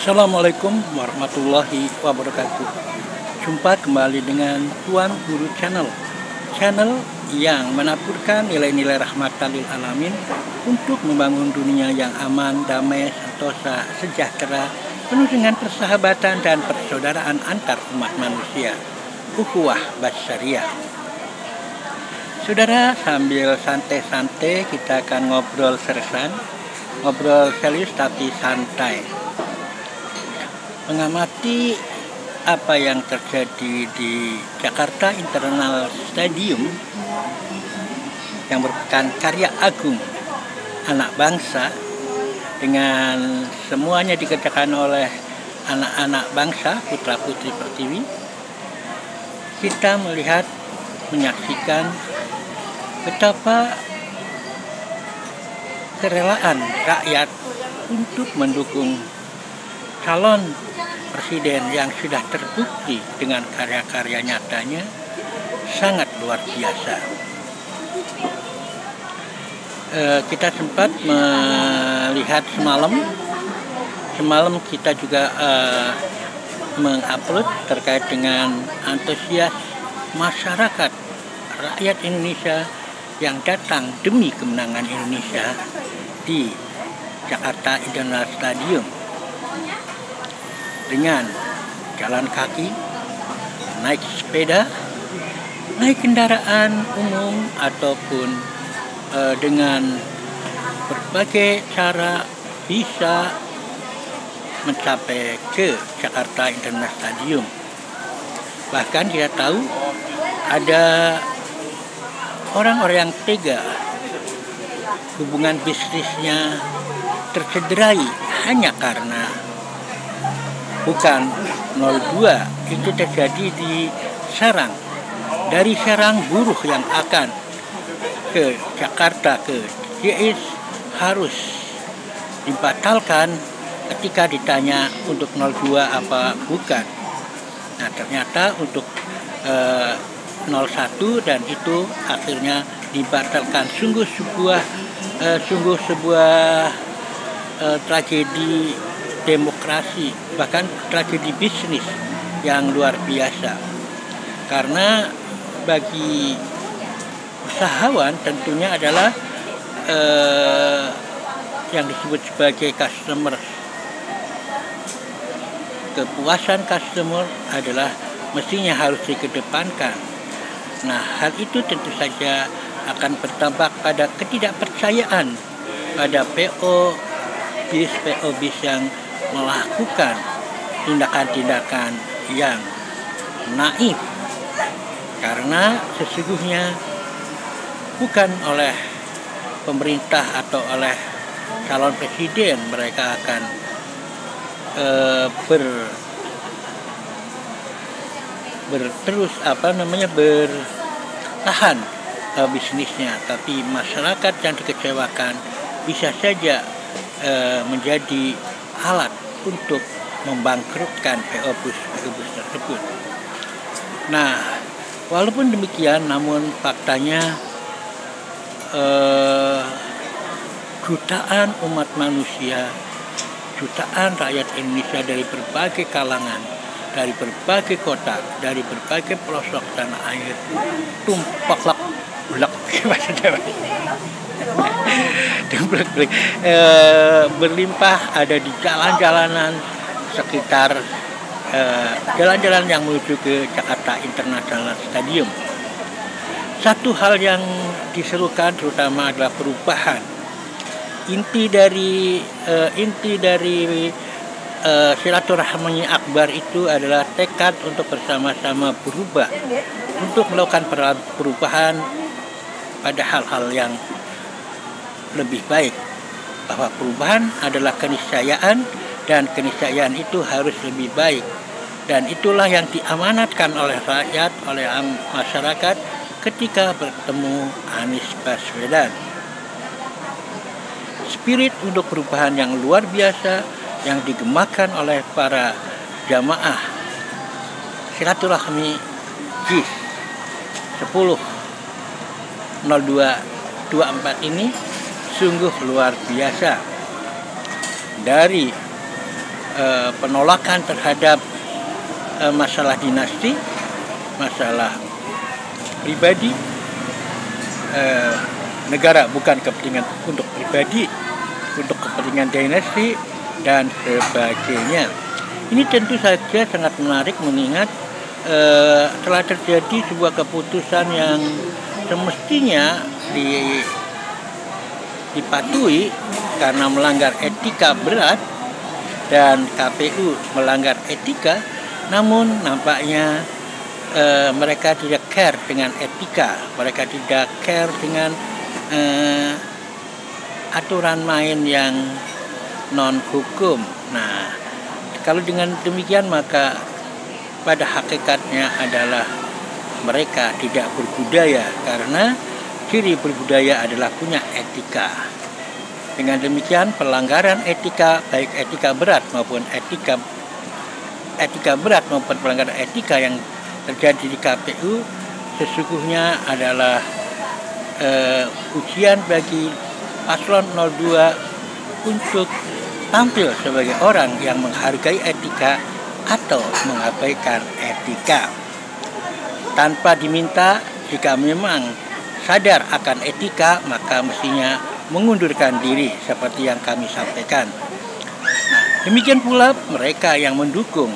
Assalamualaikum warahmatullahi wabarakatuh. Jumpa kembali dengan Tuan Guru Channel yang menaburkan nilai-nilai rahmatan lil alamin untuk membangun dunia yang aman, damai, sentosa, sejahtera, penuh dengan persahabatan dan persaudaraan antar umat manusia. Ukhuwah Basyariah. Saudara, sambil santai-santai kita akan ngobrol sersan, ngobrol serius tapi santai, mengamati apa yang terjadi di Jakarta International Stadium yang merupakan karya agung anak bangsa, dengan semuanya dikerjakan oleh anak-anak bangsa, putra-putri Pertiwi. Kita melihat, menyaksikan betapa kerelaan rakyat untuk mendukung calon presiden yang sudah terbukti dengan karya-karya nyatanya sangat luar biasa. Kita sempat melihat semalam kita juga mengupload terkait dengan antusias masyarakat rakyat Indonesia yang datang demi kemenangan Indonesia di Jakarta International Stadium, dengan jalan kaki, naik sepeda, naik kendaraan umum, ataupun dengan berbagai cara bisa mencapai ke Jakarta International Stadium. Bahkan kita tahu ada orang-orang yang tega hubungan bisnisnya tercederai hanya karena bukan 02 itu terjadi di Serang. Dari Serang, buruh yang akan ke Jakarta, ke JIS harus dibatalkan ketika ditanya untuk 02 apa bukan. Nah, ternyata untuk 01 dan itu akhirnya dibatalkan. Sungguh sebuah tragedi demokrasi, bahkan tragedi bisnis yang luar biasa. Karena bagi usahawan tentunya adalah yang disebut sebagai customer. Kepuasan customer adalah mestinya harus dikedepankan. Nah, hal itu tentu saja akan berdampak pada ketidakpercayaan pada PO bis yang melakukan tindakan-tindakan yang naif, karena sesungguhnya bukan oleh pemerintah atau oleh calon presiden mereka akan bertahan bisnisnya, tapi masyarakat yang dikecewakan bisa saja menjadi alat untuk membangkrutkan PO bus tersebut. Nah, walaupun demikian, namun faktanya jutaan umat manusia, jutaan rakyat Indonesia dari berbagai kalangan, dari berbagai kota, dari berbagai pelosok tanah air, tumplek berlimpah ada di jalan-jalanan sekitar jalan-jalan yang menuju ke Jakarta International Stadium. Satu hal yang diserukan terutama adalah perubahan. Inti dari silaturahmi akbar itu adalah tekad untuk bersama-sama berubah, untuk melakukan perubahan pada hal-hal yang lebih baik, bahwa perubahan adalah keniscayaan dan keniscayaan itu harus lebih baik, dan itulah yang diamanatkan oleh rakyat, oleh masyarakat ketika bertemu Anies Baswedan. Spirit untuk perubahan yang luar biasa yang digemakan oleh para jamaah silaturahmi JIS 10/02/24 ini sungguh luar biasa. Dari penolakan terhadap masalah dinasti, masalah pribadi, negara bukan kepentingan untuk pribadi, untuk kepentingan dinasti dan sebagainya. Ini tentu saja sangat menarik mengingat telah terjadi sebuah keputusan yang semestinya dipatuhi karena melanggar etika berat dan KPU melanggar etika, namun nampaknya mereka tidak care dengan etika, mereka tidak care dengan aturan main yang non hukum. Nah, kalau dengan demikian maka pada hakikatnya adalah mereka tidak berbudaya, karena ciri berbudaya adalah punya etika. Dengan demikian pelanggaran etika, baik etika berat maupun pelanggaran etika yang terjadi di KPU sesungguhnya adalah ujian bagi paslon 02 untuk tampil sebagai orang yang menghargai etika atau mengabaikan etika. Tanpa diminta, jika memang sadar akan etika, maka mestinya mengundurkan diri seperti yang kami sampaikan. Nah, demikian pula mereka yang mendukung,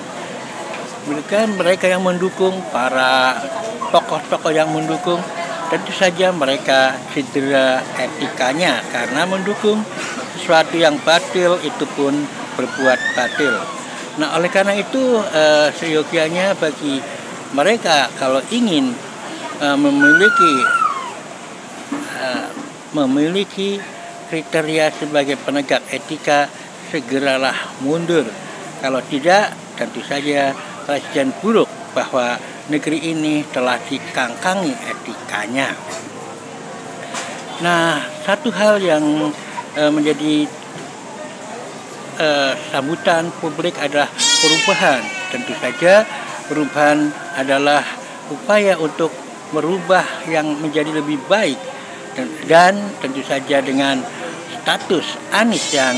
para tokoh-tokoh yang mendukung, tentu saja mereka cedera etikanya karena mendukung sesuatu yang batil, itu pun berbuat batil. Nah, oleh karena itu seyogianya bagi mereka kalau ingin memiliki kriteria sebagai penegak etika, segeralah mundur. Kalau tidak, tentu saja presiden buruk bahwa negeri ini telah dikangkangi etikanya. Nah, satu hal yang menjadi sambutan publik adalah perubahan. Tentu saja perubahan adalah upaya untuk merubah yang menjadi lebih baik, dan tentu saja dengan status Anies yang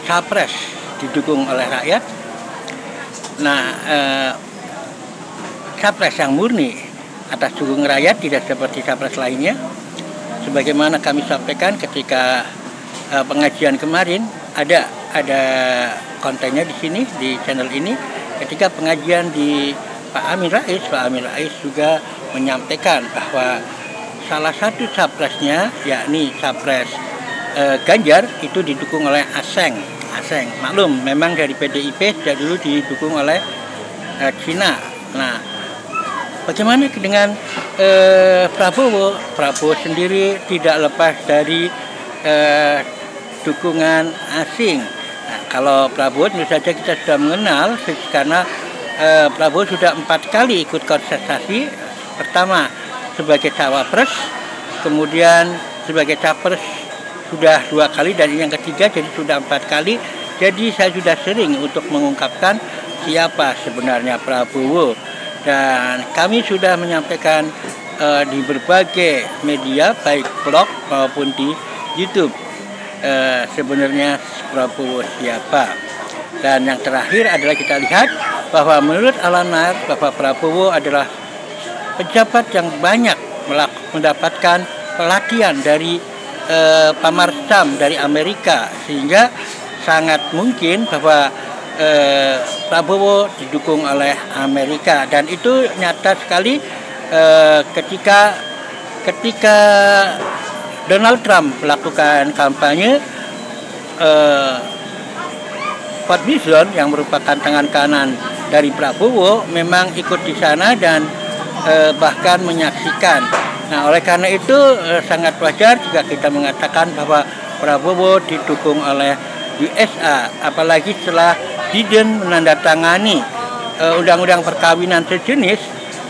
capres didukung oleh rakyat. Nah, capres yang murni atas dukungan rakyat, tidak seperti capres lainnya. Sebagaimana kami sampaikan ketika pengajian kemarin, ada kontennya di sini, di channel ini. Ketika pengajian di Pak Amin Rais juga menyampaikan bahwa salah satu capresnya, yakni capres Ganjar, itu didukung oleh Aseng. Maklum, memang dari PDIP sejak dulu didukung oleh Cina. Nah, bagaimana dengan Prabowo? Prabowo sendiri tidak lepas dari dukungan asing. Nah, kalau Prabowo tentu saja kita sudah mengenal karena Prabowo sudah 4 kali ikut kontestasi. Pertama sebagai cawapres, kemudian sebagai capres sudah 2 kali, dan yang ketiga jadi sudah 4 kali. Jadi saya sudah sering untuk mengungkapkan siapa sebenarnya Prabowo, dan kami sudah menyampaikan di berbagai media baik blog maupun di YouTube sebenarnya Prabowo siapa. Dan yang terakhir adalah kita lihat bahwa menurut Alanar bahwa Prabowo adalah pejabat yang banyak mendapatkan pelatihan dari Pamarsam dari Amerika, sehingga sangat mungkin bahwa Prabowo didukung oleh Amerika. Dan itu nyata sekali ketika Donald Trump melakukan kampanye, Fadlizon yang merupakan tangan kanan dari Prabowo memang ikut di sana dan bahkan menyaksikan. Nah, oleh karena itu sangat wajar jika kita mengatakan bahwa Prabowo didukung oleh USA, apalagi setelah Biden menandatangani undang-undang perkawinan sejenis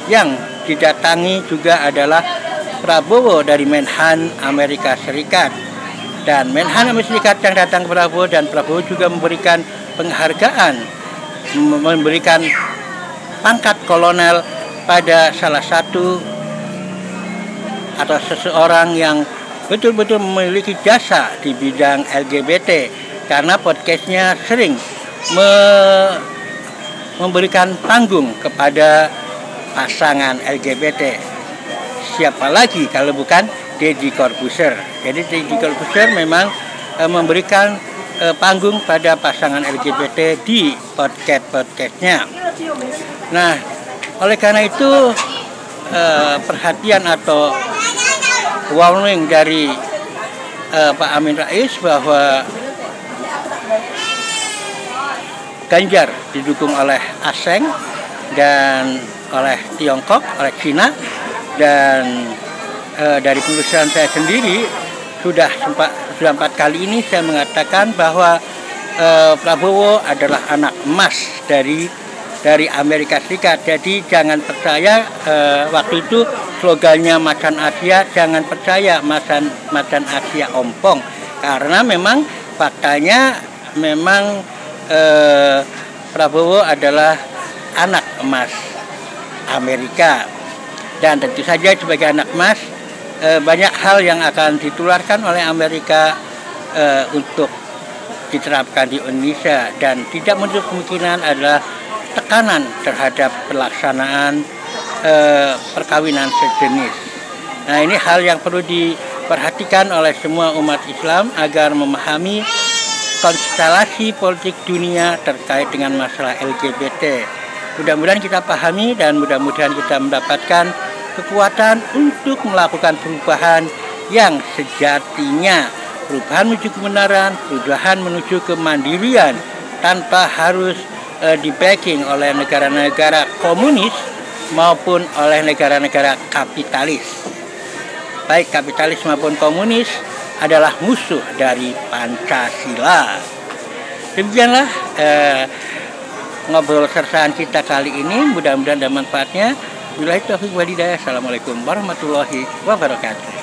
yang didatangi juga adalah Prabowo dari Menhan Amerika Serikat. Dan Menhan Amerika Serikat yang datang ke Prabowo, dan Prabowo juga memberikan penghargaan, memberikan pangkat kolonel pada salah satu atau seseorang yang betul-betul memiliki jasa di bidang LGBT, karena podcastnya sering memberikan panggung kepada pasangan LGBT. Siapa lagi kalau bukan Deddy Corbuzier. Jadi Deddy Corbuzier memang memberikan panggung pada pasangan LGBT di podcast-podcastnya. Nah, oleh karena itu perhatian atau warning dari Pak Amin Rais bahwa Ganjar didukung oleh Aseng dan oleh Tiongkok, oleh Cina, dan dari penelusuran saya sendiri sudah 4 kali ini saya mengatakan bahwa Prabowo adalah anak emas dari Amerika Serikat. Jadi jangan percaya waktu itu slogannya Macan Asia, jangan percaya Macan Asia ompong, karena memang faktanya memang Prabowo adalah anak emas Amerika, dan tentu saja sebagai anak emas banyak hal yang akan ditularkan oleh Amerika untuk diterapkan di Indonesia, dan tidak menutup kemungkinan adalah tekanan terhadap pelaksanaan perkawinan sejenis. Nah, ini hal yang perlu diperhatikan oleh semua umat Islam agar memahami konstelasi politik dunia terkait dengan masalah LGBT. Mudah-mudahan kita pahami dan mudah-mudahan kita mendapatkan kekuatan untuk melakukan perubahan yang sejatinya, perubahan menuju kebenaran, perubahan menuju kemandirian tanpa harus di-backing oleh negara-negara komunis maupun oleh negara-negara kapitalis. Baik kapitalis maupun komunis adalah musuh dari Pancasila. Demikianlah ngobrol sertaan kita kali ini, mudah-mudahan ada manfaatnya. Billahi taufiq wal hidayah. Assalamualaikum warahmatullahi wabarakatuh.